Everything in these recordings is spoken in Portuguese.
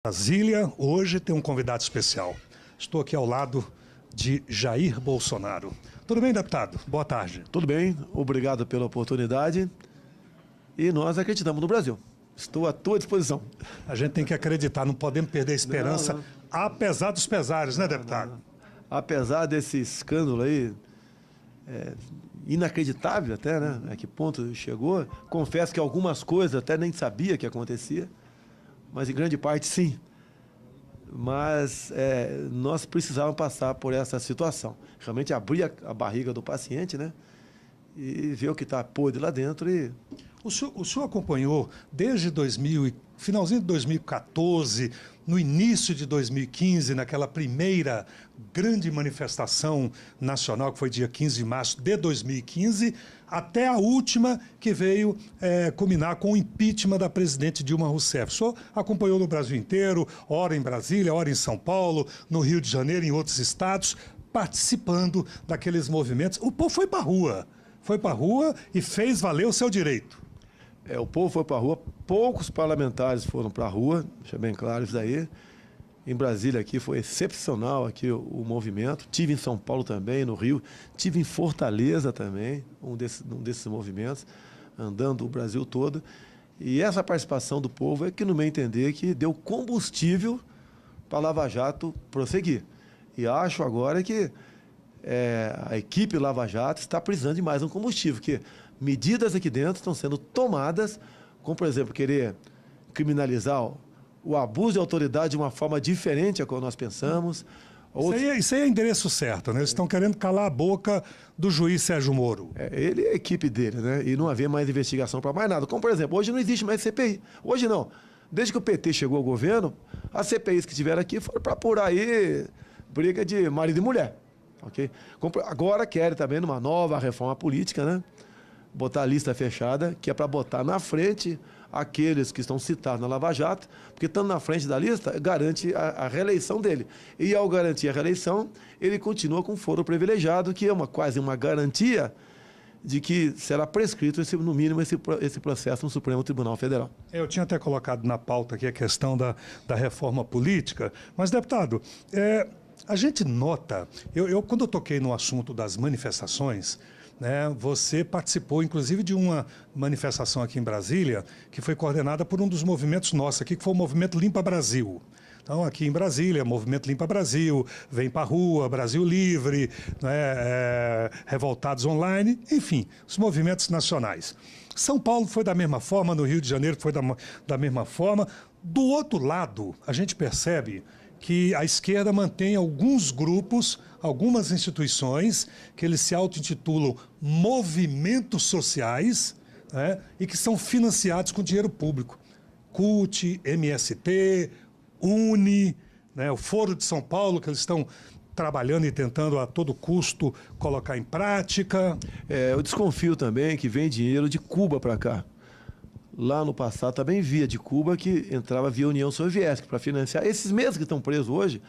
Brasília, hoje tem um convidado especial. Estou aqui ao lado de Jair Bolsonaro. Tudo bem, deputado? Boa tarde. Tudo bem, obrigado pela oportunidade. E nós acreditamos no Brasil. Estou à tua disposição. A gente tem que acreditar, não podemos perder a esperança, apesar dos pesares, né, deputado? Apesar desse escândalo aí, inacreditável até, né? A que ponto chegou. Confesso que algumas coisas até nem sabia que acontecia, mas em grande parte sim. Mas nós precisávamos passar por essa situação. Realmente abrir a barriga do paciente, né? E ver o que está podre lá dentro. O senhor acompanhou desde finalzinho de 2014, no início de 2015, naquela primeira grande manifestação nacional, que foi dia 15 de março de 2015, até a última que veio culminar com o impeachment da presidente Dilma Rousseff. O senhor acompanhou no Brasil inteiro, ora em Brasília, ora em São Paulo, no Rio de Janeiro, em outros estados, participando daqueles movimentos. O povo foi para a rua e fez valer o seu direito. O povo foi para a rua, poucos parlamentares foram para a rua, deixa bem claro isso daí. Em Brasília aqui foi excepcional aqui o movimento. Tive em São Paulo também, no Rio. Tive em Fortaleza também, um desses movimentos, andando o Brasil todo. E essa participação do povo é que, no meu entender, que deu combustível para a Lava Jato prosseguir. E acho agora que a equipe Lava Jato está precisando de mais um combustível, porque medidas aqui dentro estão sendo tomadas, como, por exemplo, querer criminalizar o abuso de autoridade de uma forma diferente a como nós pensamos. Isso aí é endereço certo, né? Eles estão querendo calar a boca do juiz Sérgio Moro. Ele é a equipe dele, né? E não haver mais investigação para mais nada. Como, por exemplo, hoje não existe mais CPI. Hoje não. Desde que o PT chegou ao governo, as CPIs que tiveram aqui foram para apurar aí briga de marido e mulher. Okay? Agora querem também numa nova reforma política, né? Botar a lista fechada, que é para botar na frente aqueles que estão citados na Lava Jato, porque estando na frente da lista, garante a reeleição dele. E ao garantir a reeleição, ele continua com foro privilegiado, que é quase uma garantia de que será prescrito, no mínimo, esse processo no Supremo Tribunal Federal. Eu tinha até colocado na pauta aqui a questão da reforma política, mas, deputado, a gente nota, quando eu toquei no assunto das manifestações, né, você participou, inclusive, de uma manifestação aqui em Brasília, que foi coordenada por um dos movimentos nossos aqui, que foi o Movimento Limpa Brasil. Então, aqui em Brasília, Movimento Limpa Brasil, Vem Pra Rua, Brasil Livre, né, Revoltados Online, enfim, os movimentos nacionais. São Paulo foi da mesma forma, no Rio de Janeiro foi da mesma forma. Do outro lado, a gente percebe que a esquerda mantém alguns grupos, algumas instituições, que eles se auto-intitulam movimentos sociais, né, e que são financiados com dinheiro público. CUT, MST, UNE, né, o Foro de São Paulo, que eles estão trabalhando e tentando a todo custo colocar em prática. Eu desconfio também que vem dinheiro de Cuba para cá. Lá no passado também via de Cuba, que entrava via União Soviética para financiar. Esses mesmos que estão presos hoje,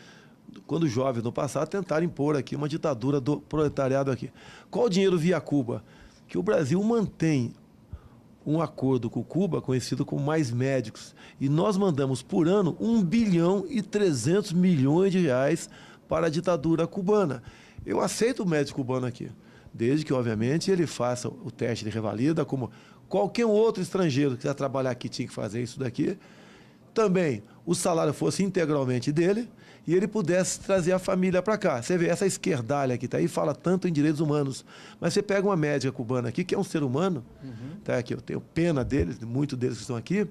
quando jovens no passado, tentaram impor aqui uma ditadura do proletariado aqui. Qual o dinheiro via Cuba? Que o Brasil mantém um acordo com Cuba, conhecido como Mais Médicos, e nós mandamos por ano 1 bilhão e 300 milhões de reais para a ditadura cubana. Eu aceito o médico cubano aqui, desde que, obviamente, ele faça o teste de revalida, como qualquer outro estrangeiro que quiser trabalhar aqui tinha que fazer isso daqui. Também o salário fosse integralmente dele e ele pudesse trazer a família para cá. Você vê, essa esquerdalha que está aí fala tanto em direitos humanos, mas você pega uma médica cubana aqui, que é um ser humano, tá aqui, eu tenho pena deles, muitos deles que estão aqui,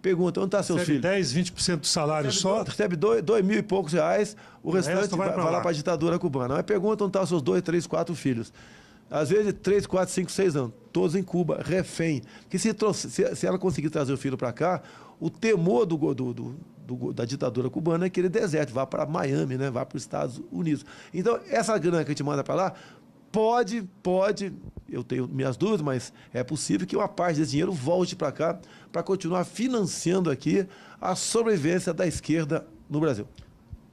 pergunta, onde está seus filhos? 10, 20% do salário só? Recebe 2 mil e poucos reais, o restante vai lá para a ditadura cubana. Aí pergunta onde estão seus 2, 3, 4 filhos. Às vezes 3, 4, 5, 6 anos, todos em Cuba, refém. Que se ela conseguir trazer o filho para cá, o temor da ditadura cubana é que ele deserte, vá para Miami, né, vá para os Estados Unidos. Então, essa grana que a gente manda para lá, pode, eu tenho minhas dúvidas, mas é possível que uma parte desse dinheiro volte para cá para continuar financiando aqui a sobrevivência da esquerda no Brasil.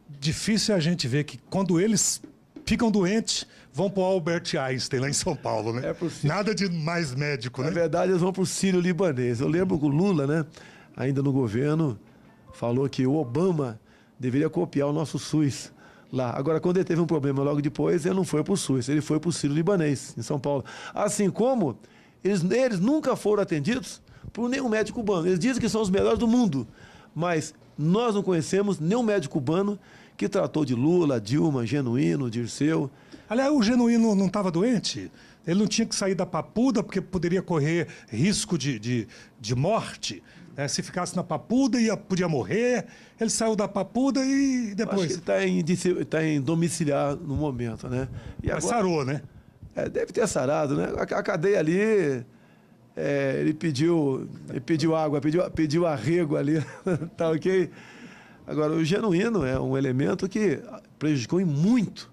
Difícil a gente ver que quando eles ficam doentes, vão para o Albert Einstein, lá em São Paulo, né? Nada de mais médico, né? Na verdade, eles vão para o Sírio-Libanês. Eu lembro que o Lula, né, ainda no governo, falou que o Obama deveria copiar o nosso SUS lá. Agora, quando ele teve um problema logo depois, ele não foi para o SUS, ele foi para o Sírio-Libanês, em São Paulo. Assim como eles nunca foram atendidos por nenhum médico cubano. Eles dizem que são os melhores do mundo, mas nós não conhecemos nenhum médico cubano que tratou de Lula, Dilma, Genuíno, Dirceu. Aliás, o Genuíno não estava doente? Ele não tinha que sair da Papuda porque poderia correr risco de morte. Né? Se ficasse na Papuda, podia morrer. Ele saiu da Papuda e depois... Acho que ele está em domiciliar no momento, né? E Mas agora, sarou, né? Deve ter sarado, né? A cadeia ali... ele pediu água, pediu arrego ali, tá ok? Agora, o Genuíno é um elemento que prejudicou em muito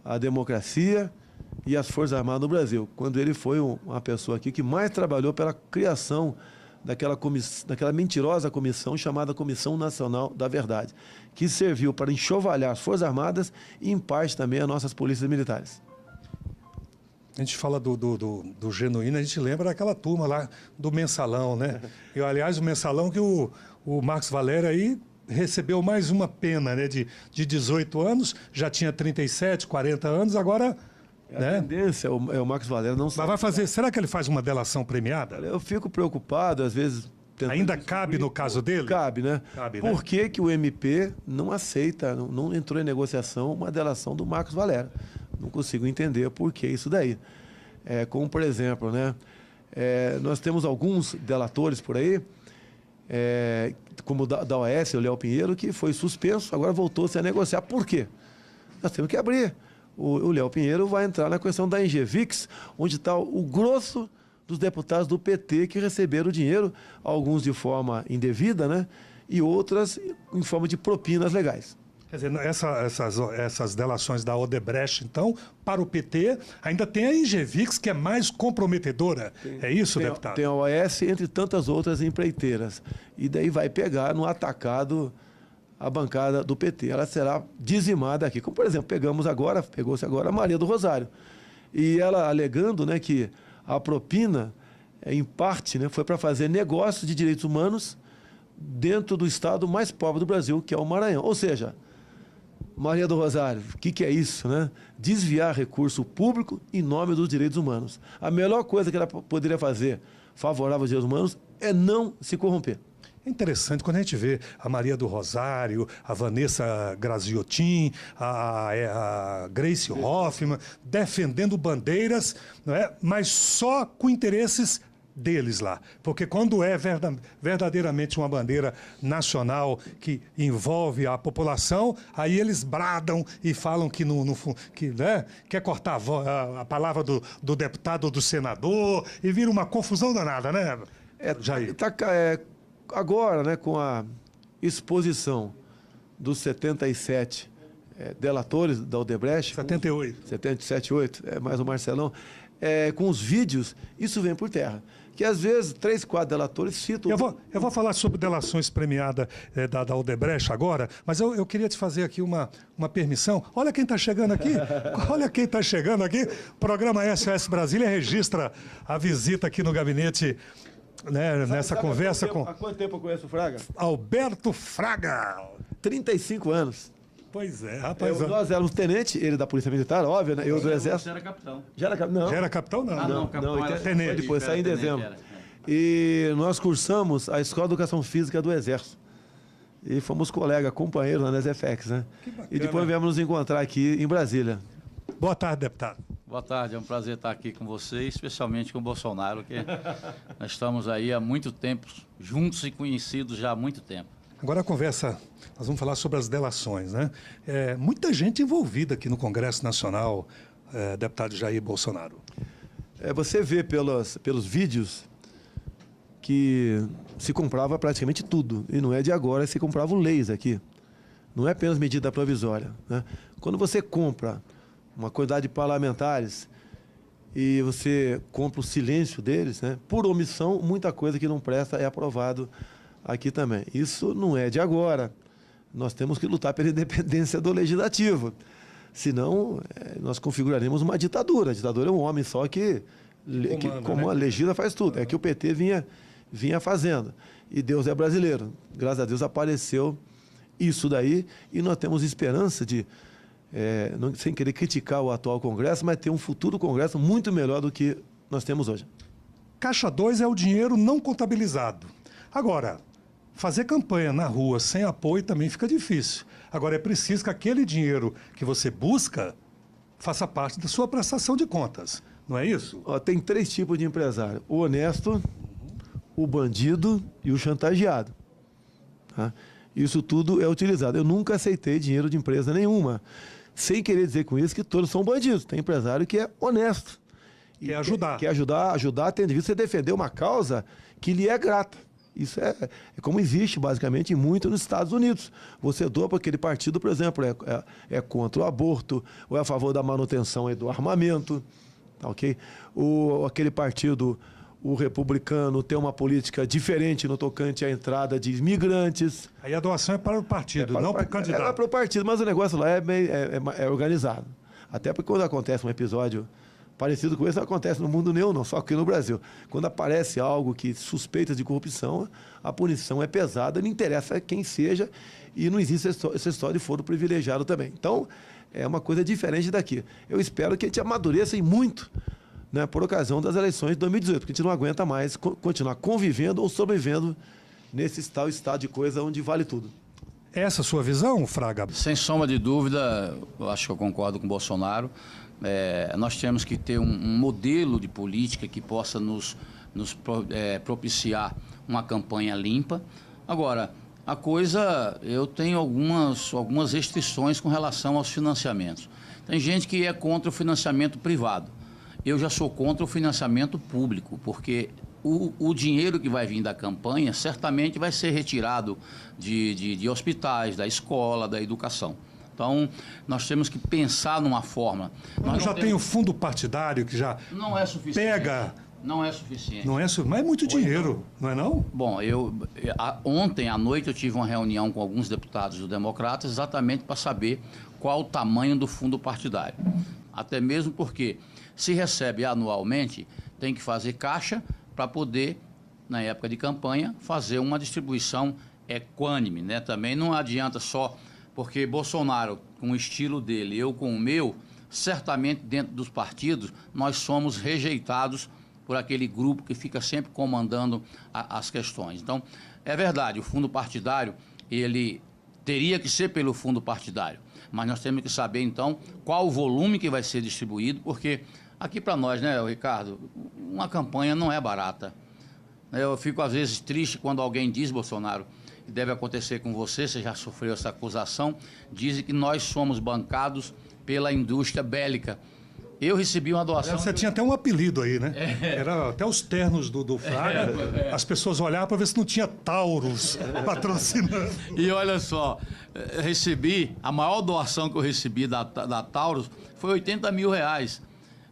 a democracia e as Forças Armadas no Brasil, quando ele foi uma pessoa aqui que mais trabalhou pela criação daquela mentirosa comissão chamada Comissão Nacional da Verdade, que serviu para enxovalhar as Forças Armadas e, em parte, também as nossas polícias militares. A gente fala do Genuíno, a gente lembra daquela turma lá do Mensalão, né? E, aliás, o Mensalão que o Marcos Valério aí recebeu mais uma pena, né? De 18 anos, já tinha 37, 40 anos, agora... A tendência é o Marcos Valério não sabe. Mas vai fazer... Será que ele faz uma delação premiada? Eu fico preocupado, às vezes... Ainda cabe no caso dele? Cabe, né? Cabe, Por né? que o MP não aceita, não entrou em negociação uma delação do Marcos Valério? Não consigo entender por que isso daí. Como, por exemplo, né? Nós temos alguns delatores por aí, como da OAS, o Léo Pinheiro, que foi suspenso, agora voltou-se a negociar. Por quê? Nós temos que abrir. O Léo Pinheiro vai entrar na questão da Engevix, onde está o grosso dos deputados do PT que receberam dinheiro, alguns de forma indevida, né? E outras em forma de propinas legais. Quer dizer, essas delações da Odebrecht, então, para o PT, ainda tem a Engevix, que é mais comprometedora. É isso, deputado? Tem a OAS, entre tantas outras empreiteiras. E daí vai pegar no atacado a bancada do PT. Ela será dizimada aqui. Como, por exemplo, pegou-se agora a Maria do Rosário. E ela alegando, né, que a propina, em parte, né, foi para fazer negócios de direitos humanos dentro do estado mais pobre do Brasil, que é o Maranhão. Ou seja, Maria do Rosário, o que é isso, né? Desviar recurso público em nome dos direitos humanos. A melhor coisa que ela poderia fazer favorável aos direitos humanos é não se corromper. É interessante quando a gente vê a Maria do Rosário, a Vanessa Graziotin, a Grace Hoffmann defendendo bandeiras, não é? Mas só com interesses deles lá. Porque quando é verdadeiramente uma bandeira nacional que envolve a população, aí eles bradam e falam que, né, quer cortar a palavra do deputado ou do senador e vira uma confusão danada, né, Jair? Agora, né, com a exposição dos 77 delatores da Odebrecht... 78. 77, 8, mais o Marcelão, com os vídeos, isso vem por terra. Que às vezes 3, 4 delatores citam... Eu vou falar sobre delações premiadas da Odebrecht agora, mas eu queria te fazer aqui uma permissão. Olha quem está chegando aqui. Olha quem está chegando aqui. O programa SOS Brasília registra a visita aqui no gabinete... Né, nessa conversa com... Há quanto tempo eu conheço o Fraga? Alberto Fraga. 35 anos. Pois é, rapaz. Nós éramos tenente, ele da Polícia Militar, óbvio, né? Eu do Exército. Você era capitão. Já era capitão? Não. Já era capitão, não? Não, capitão era tenente. Depois, saí em dezembro. E nós cursamos a Escola de Educação Física do Exército. E fomos colegas, companheiros lá na SFX, né? Que bacana. E depois viemos nos encontrar aqui em Brasília. Boa tarde, deputado. Boa tarde, é um prazer estar aqui com você, especialmente com o Bolsonaro, que nós estamos aí há muito tempo, juntos e conhecidos já há muito tempo. Agora a conversa, nós vamos falar sobre as delações, né? Muita gente envolvida aqui no Congresso Nacional, deputado Jair Bolsonaro. Você vê pelos vídeos que se comprava praticamente tudo. E não é de agora, se compravam leis aqui. Não é apenas medida provisória, né? Quando você compra uma quantidade de parlamentares e você compra o silêncio deles, né? Por omissão, muita coisa que não presta é aprovado aqui também. Isso não é de agora. Nós temos que lutar pela independência do legislativo. Senão, nós configuraremos uma ditadura. A ditadura é um homem só que como a legida faz tudo. É que o PT vinha fazendo. e Deus é brasileiro. Graças a Deus apareceu isso daí e nós temos esperança de, sem querer criticar o atual Congresso, mas ter um futuro Congresso muito melhor do que nós temos hoje. Caixa 2 é o dinheiro não contabilizado. Agora, fazer campanha na rua sem apoio também fica difícil. Agora, é preciso que aquele dinheiro que você busca faça parte da sua prestação de contas. Não é isso? Ó, tem 3 tipos de empresário: o honesto, o bandido e o chantageado. Tá? Isso tudo é utilizado. Eu nunca aceitei dinheiro de empresa nenhuma. Sem querer dizer com isso que todos são bandidos. Tem empresário que é honesto. Quer ajudar. Quer ajudar, tendo visto você defender uma causa que lhe é grata. Isso é como existe, basicamente, muito nos Estados Unidos. Você doa para aquele partido, por exemplo, é contra o aborto, ou é a favor da manutenção do armamento, tá, ok? Aquele partido, o republicano, tem uma política diferente no tocante à entrada de imigrantes. Aí a doação é para o partido, não para o candidato. É para o partido, mas o negócio lá é organizado. Até porque quando acontece um episódio parecido com esse, não acontece no mundo nenhum, não, só aqui no Brasil. Quando aparece algo que suspeita de corrupção, a punição é pesada, não interessa quem seja, e não existe essa história de foro privilegiado também. Então, é uma coisa diferente daqui. Eu espero que a gente amadureça muito, né, por ocasião das eleições de 2018, porque a gente não aguenta mais continuar convivendo ou sobrevivendo nesse tal estado de coisa onde vale tudo. Essa é a sua visão, Fraga? Sem sombra de dúvida, eu acho que eu concordo com o Bolsonaro. Nós temos que ter um modelo de política que possa nos propiciar uma campanha limpa. Agora, a coisa, eu tenho algumas restrições com relação aos financiamentos. Tem gente que é contra o financiamento privado. Eu já sou contra o financiamento público, porque o dinheiro que vai vir da campanha certamente vai ser retirado de hospitais, da escola, da educação. Então, nós temos que pensar numa forma. Nós já tem o fundo partidário que já não é suficiente. Pega... Não é suficiente. Não é, mas é muito dinheiro, não é não? Bom, ontem à noite eu tive uma reunião com alguns deputados do Democratas exatamente para saber qual o tamanho do fundo partidário. Até mesmo porque se recebe anualmente, tem que fazer caixa para poder, na época de campanha, fazer uma distribuição equânime, né? Também não adianta só... Porque Bolsonaro, com o estilo dele, eu com o meu, certamente dentro dos partidos, nós somos rejeitados por aquele grupo que fica sempre comandando as questões. Então, é verdade, o fundo partidário, ele teria que ser pelo fundo partidário, mas nós temos que saber, então, qual o volume que vai ser distribuído, porque aqui para nós, né, Ricardo, uma campanha não é barata. Eu fico, às vezes, triste quando alguém diz, Bolsonaro, que deve acontecer com você já sofreu essa acusação, dizem que nós somos bancados pela indústria bélica. Eu recebi uma doação... Você tinha até um apelido aí, né? Era até os ternos do Fraga. As pessoas olhavam para ver se não tinha Taurus patrocinando. E olha só, a maior doação que eu recebi da Taurus foi R$80 mil.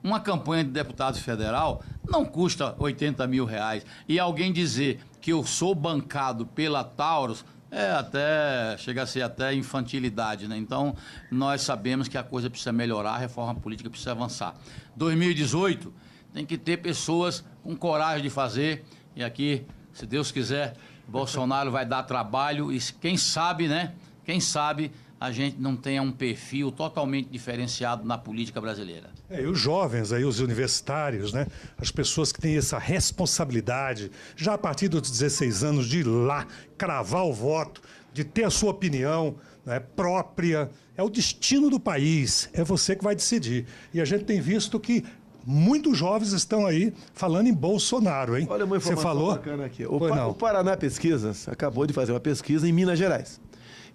Uma campanha de deputado federal não custa R$80 mil. E alguém dizer que eu sou bancado pela Taurus, chega a ser até infantilidade, né? Então, nós sabemos que a coisa precisa melhorar, a reforma política precisa avançar. 2018, tem que ter pessoas com coragem de fazer, e aqui, se Deus quiser, Bolsonaro vai dar trabalho, e quem sabe, né? Quem sabe a gente não tenha um perfil totalmente diferenciado na política brasileira. E os jovens, aí, os universitários, né? As pessoas que têm essa responsabilidade, já a partir dos 16 anos, de ir lá, cravar o voto, de ter a sua opinião, né, própria. É o destino do país, é você que vai decidir. E a gente tem visto que muitos jovens estão aí falando em Bolsonaro, hein? Olha uma informação Você falou? bacana aqui. O Paraná Pesquisas acabou de fazer uma pesquisa em Minas Gerais.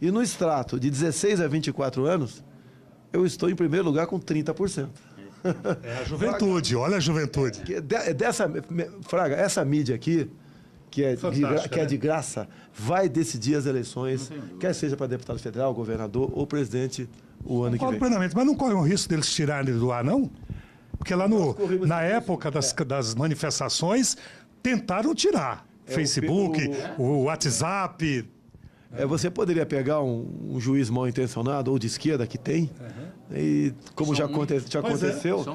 E no extrato de 16 a 24 anos, eu estou em primeiro lugar com 30%. É a juventude, olha a juventude. Fraga, essa mídia aqui, que é Fantástica, de graça, vai decidir as eleições, quer seja para deputado federal, governador ou presidente o ano que vem. Plenamente, mas não corre o risco deles tirarem do ar, não? Porque lá na época das manifestações, tentaram tirar. Facebook, o WhatsApp... Você poderia pegar um juiz mal intencionado ou de esquerda, que tem, E como já aconteceu...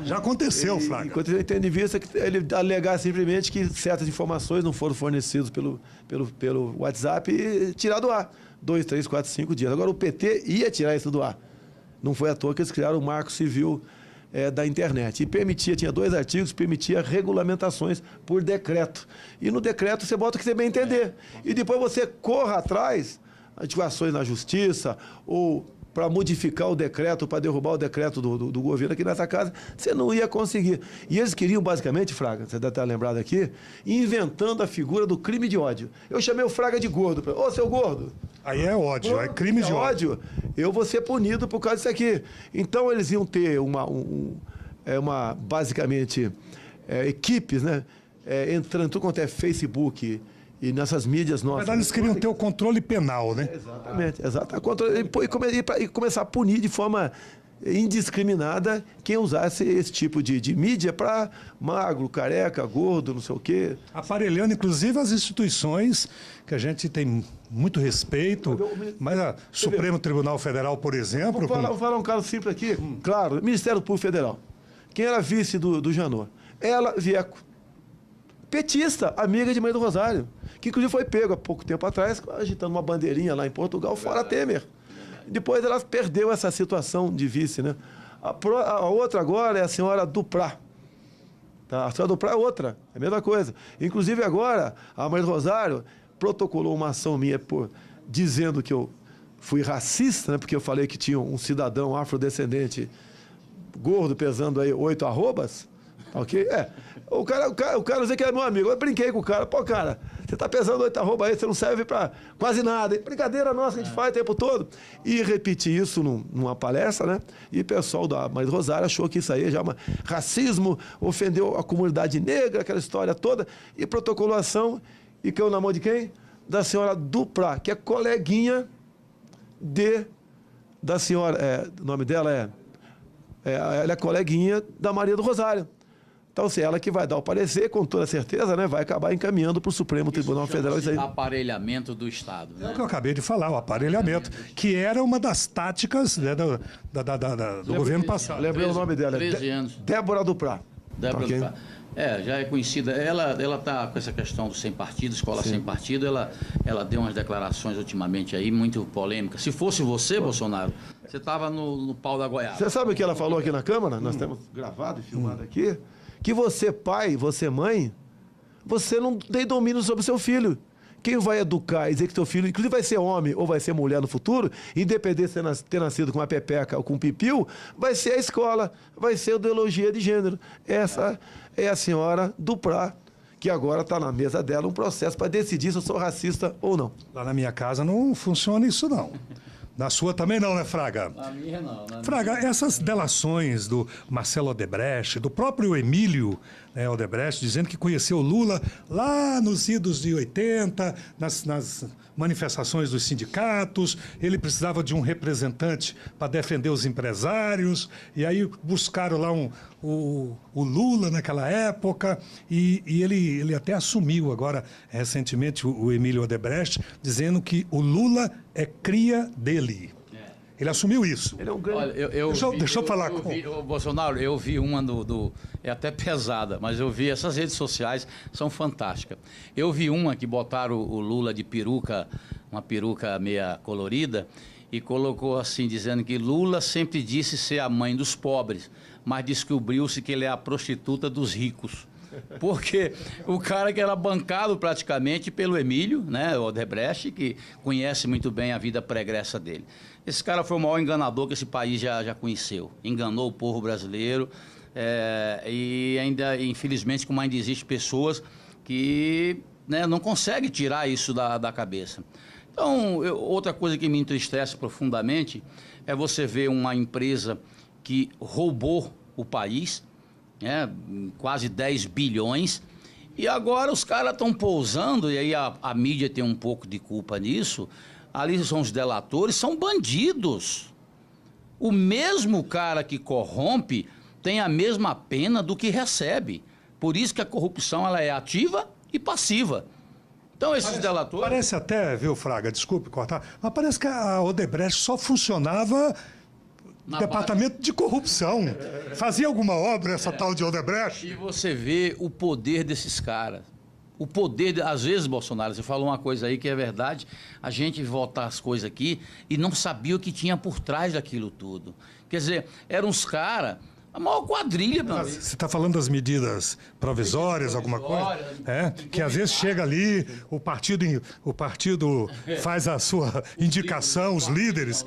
Já aconteceu, Fraga. Enquanto ele tem de vista que ele alegar simplesmente que certas informações não foram fornecidas pelo WhatsApp e tirar do ar. 2, 3, 4, 5 dias. Agora o PT ia tirar isso do ar. Não foi à toa que eles criaram o Marco Civil da internet. E tinha 2 artigos, permitia regulamentações por decreto. E no decreto você bota o que você bem entender. E depois você corra atrás, ativações na justiça ou para modificar o decreto, para derrubar o decreto do governo aqui nessa casa, você não ia conseguir. E eles queriam, basicamente, Fraga, você deve estar lembrado aqui, inventando a figura do crime de ódio. Eu chamei o Fraga de gordo. Ô, seu gordo! Aí é ódio, é crime de ódio. Eu vou ser punido por causa disso aqui. Então, eles iam ter basicamente, equipes, né? Entrando tudo quanto é Facebook e nessas mídias nossas. Na verdade, eles queriam ter o controle penal, né? Exatamente. E começar a punir de forma indiscriminada quem usasse esse tipo de mídia para magro, careca, gordo, não sei o quê. Aparelhando, inclusive, as instituições que a gente tem muito respeito, mas o Supremo Tribunal Federal, por exemplo... Vou falar um caso simples aqui. Claro, Ministério Público Federal. Quem era vice do Janot? Ela, Vieco. Petista, amiga de Mãe do Rosário, que inclusive foi pego há pouco tempo atrás, agitando uma bandeirinha lá em Portugal, fora Temer. Depois ela perdeu essa situação de vice, né? A outra agora é a senhora Duprá. Tá? A senhora Duprá é outra, é a mesma coisa. Inclusive agora, a Mãe do Rosário protocolou uma ação minha dizendo que eu fui racista, né? Porque eu falei que tinha um cidadão afrodescendente gordo pesando aí 8 arrobas. Ok? O cara dizia que era meu amigo. Eu brinquei com o cara. Pô, cara, você tá pesando 8 arroba aí, você não serve pra quase nada. Brincadeira nossa que a gente faz o tempo todo. E repeti isso numa palestra, né? E o pessoal da Mãe do Rosário achou que isso aí já é racismo, ofendeu a comunidade negra, aquela história toda. E protocolou ação. E caiu na mão de quem? Da senhora Duprá, que é coleguinha da senhora... o nome dela ela é coleguinha da Maria do Rosário. Então, se ela que vai dar o parecer, com toda certeza, né, vai acabar encaminhando para o Supremo Tribunal Federal. Isso aí. Aparelhamento do Estado. Né? É o que eu acabei de falar, o aparelhamento, que era uma das táticas, né, do governo passado. Lembrei o nome dela. 13 anos. Débora Duprá. Débora Duprá. Já é conhecida. Ela está com essa questão do sem partido, escola sem partido. Ela deu umas declarações ultimamente aí muito polêmicas. Se fosse você, Bolsonaro, você estava no pau da goiaba. Você sabe o que ela falou aqui na Câmara? Nós temos gravado e filmado aqui. Que você, pai, você, mãe, você não tem domínio sobre o seu filho. Quem vai educar e dizer que seu filho, inclusive vai ser homem ou vai ser mulher no futuro, independente de ter nascido com uma pepeca ou com um pipiu, vai ser a escola, vai ser a ideologia de gênero. Essa é a senhora Duprá, que agora está na mesa dela um processo para decidir se eu sou racista ou não. Lá na minha casa não funciona isso, não. Na sua também não, né, Fraga? Na minha não. Fraga, essas delações do Marcelo Odebrecht, do próprio Emílio, né, Odebrecht, dizendo que conheceu Lula lá nos idos de 80, nas manifestações dos sindicatos, ele precisava de um representante para defender os empresários, e aí buscaram lá o Lula naquela época, e ele até assumiu agora, recentemente, o Emílio Odebrecht, dizendo que o Lula é cria dele. Ele assumiu isso. Ele é um grande... Olha, deixa eu falar com... Bolsonaro, eu vi uma é até pesada, mas eu vi, essas redes sociais são fantásticas. Eu vi uma que botaram o Lula de peruca, uma peruca meia colorida, e colocou assim, dizendo que Lula sempre disse ser a mãe dos pobres, mas descobriu-se que ele é a prostituta dos ricos. Porque o cara que era bancado praticamente pelo Emílio, né, o Odebrecht, que conhece muito bem a vida pregressa dele. Esse cara foi o maior enganador que esse país já conheceu. Enganou o povo brasileiro e ainda, infelizmente, como ainda existem pessoas que, né, não conseguem tirar isso da cabeça. Então, outra coisa que me entristece profundamente é você ver uma empresa que roubou o país, quase 10 bilhões, e agora os caras estão pousando, e aí a mídia tem um pouco de culpa nisso, ali são os delatores, são bandidos. O mesmo cara que corrompe tem a mesma pena do que recebe. Por isso que a corrupção ela é ativa e passiva. Então esses delatores... Parece até, viu, Fraga, desculpe cortar, mas parece que a Odebrecht só funcionava Departamento de corrupção. Fazia alguma obra essa tal de Odebrecht? E você vê o poder desses caras. O poder, às vezes, Bolsonaro, você falou uma coisa aí que é verdade, a gente vota as coisas aqui e não sabia o que tinha por trás daquilo tudo. Quer dizer, eram uns caras, a maior quadrilha, meu amigo. Você está falando das medidas provisórias, alguma coisa? Que às vezes chega ali, o partido faz a sua indicação, os líderes,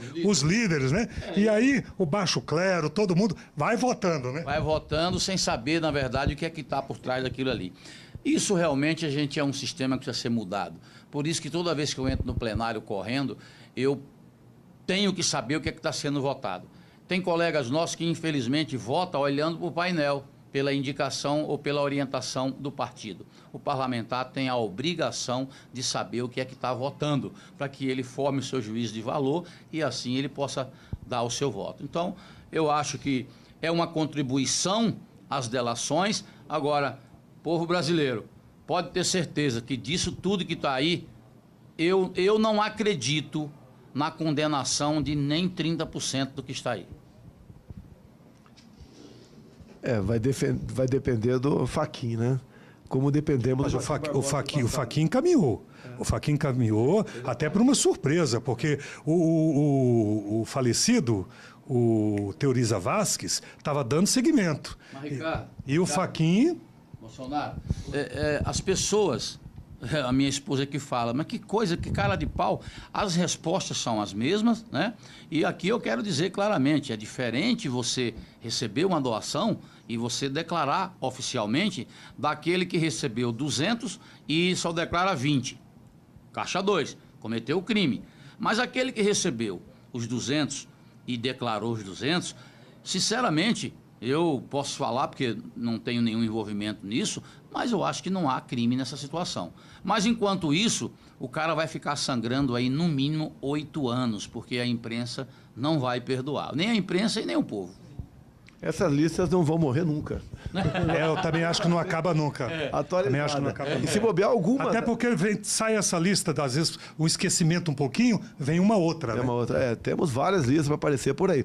né? E aí o baixo clero, todo mundo vai votando, né? Vai votando sem saber, na verdade, o que é que está por trás daquilo ali. Isso realmente a gente é um sistema que precisa ser mudado. Por isso que toda vez que eu entro no plenário correndo, eu tenho que saber o que é que está sendo votado. Tem colegas nossos que, infelizmente, votam olhando para o painel, pela indicação ou pela orientação do partido. O parlamentar tem a obrigação de saber o que é que está votando, para que ele forme o seu juízo de valor e, assim, ele possa dar o seu voto. Então, eu acho que é uma contribuição às delações. Agora, povo brasileiro, pode ter certeza que disso tudo que está aí, eu não acredito na condenação de nem 30% do que está aí. Vai depender do Fachin, né? Como dependemos... Mas o Fachin encaminhou. O Fachin encaminhou até por uma surpresa, porque o falecido, o Teoriza Vasquez, estava dando seguimento. Mas, Ricardo, e o Fachin... Bolsonaro, as pessoas, a minha esposa que fala, mas que coisa, que cara de pau, as respostas são as mesmas, né? E aqui eu quero dizer claramente, é diferente você receber uma doação e você declarar oficialmente daquele que recebeu 200 e só declara 20. Caixa 2, cometeu o crime. Mas aquele que recebeu os 200 e declarou os 200, sinceramente... Eu posso falar, porque não tenho nenhum envolvimento nisso, mas eu acho que não há crime nessa situação. Mas, enquanto isso, o cara vai ficar sangrando aí no mínimo 8 anos, porque a imprensa não vai perdoar. Nem a imprensa e nem o povo. Essas listas não vão morrer nunca. Eu também acho que não acaba nunca. Também acho que não acaba nunca. E se bobear alguma... Até porque sai essa lista, às vezes, o esquecimento um pouquinho, vem uma outra. Tem né? uma outra. Temos várias listas para aparecer por aí.